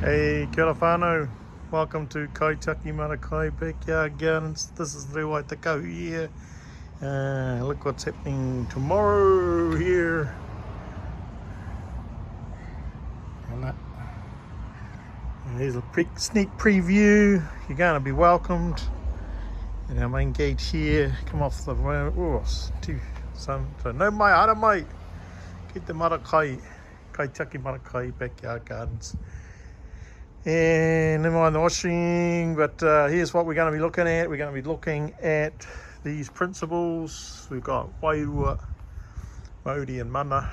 Hey, kia ora whānau. Welcome to Kaikohekohe Parakore Backyard Gardens. This is Hua Parakore here. Look what's happening tomorrow here. And here's a sneak preview. You're going to be welcomed. And our main gate here. Come off the road. Oh, so no mai, ara mai. Get the Marakai. Kaikohekohe Parakore Backyard Gardens. And never mind the washing, but here's what we're going to be looking at. We're going to be looking at these principles. We've got Waiua, Mauri and Mana,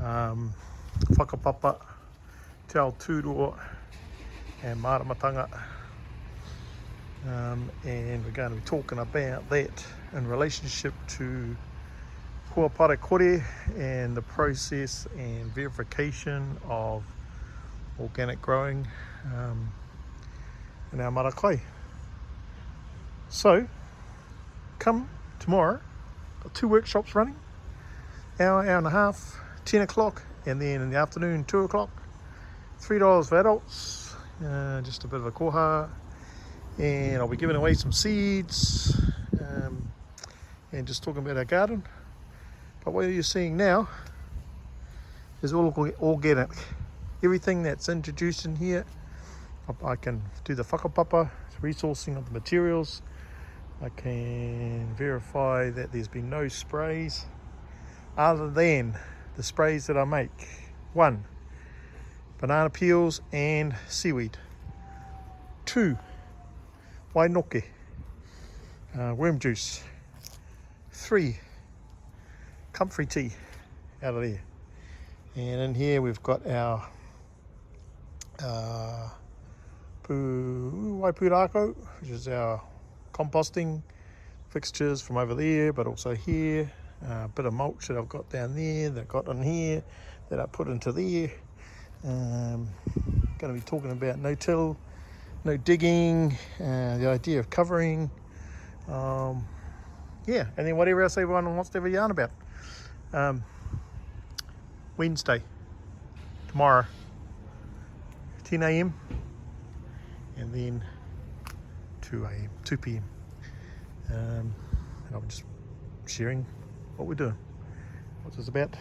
Whakapapa, Te Aotearoa and Maramatanga. And we're going to be talking about that in relationship to Hua Parakore and the process and verification of organic growing in our marakai. So come tomorrow, got 2 workshops running, hour and a half, 10 o'clock, and then in the afternoon 2 o'clock, $3 for adults, just a bit of a koha, and I'll be giving away some seeds and just talking about our garden. But what you're seeing now is all organic. Everything that's introduced in here, I can do the whakapapa, resourcing of the materials. I can verify that there's been no sprays other than the sprays that I make. 1, banana peels and seaweed. 2, wainoke, worm juice. 3, comfrey tea out of there. And in here we've got our Waipurako, which is our composting fixtures from over there, but also here. A bit of mulch that I've got down there, that I got in here, that I put into there. Going to be talking about no-till, no digging, the idea of covering. And then whatever else everyone wants to have a yarn about. Wednesday, tomorrow, 10 a.m. and then 2 p.m. And I'm just sharing what we're doing. What's this about?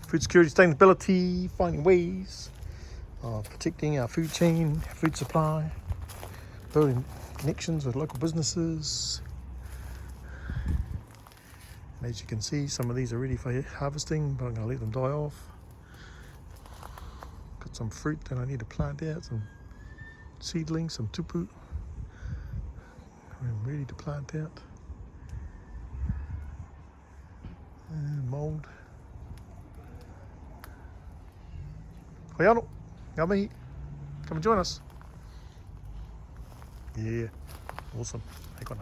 Food security, sustainability, finding ways of protecting our food chain, our food supply, building connections with local businesses. And as you can see, some of these are ready for harvesting, but I'm going to let them die off. Got some fruit that I need to plant out, some seedlings, some tupu. I'm ready to plant out. And mould. Hoi anō, ngā mihi, come and join us. Yeah, awesome. Hey, kona.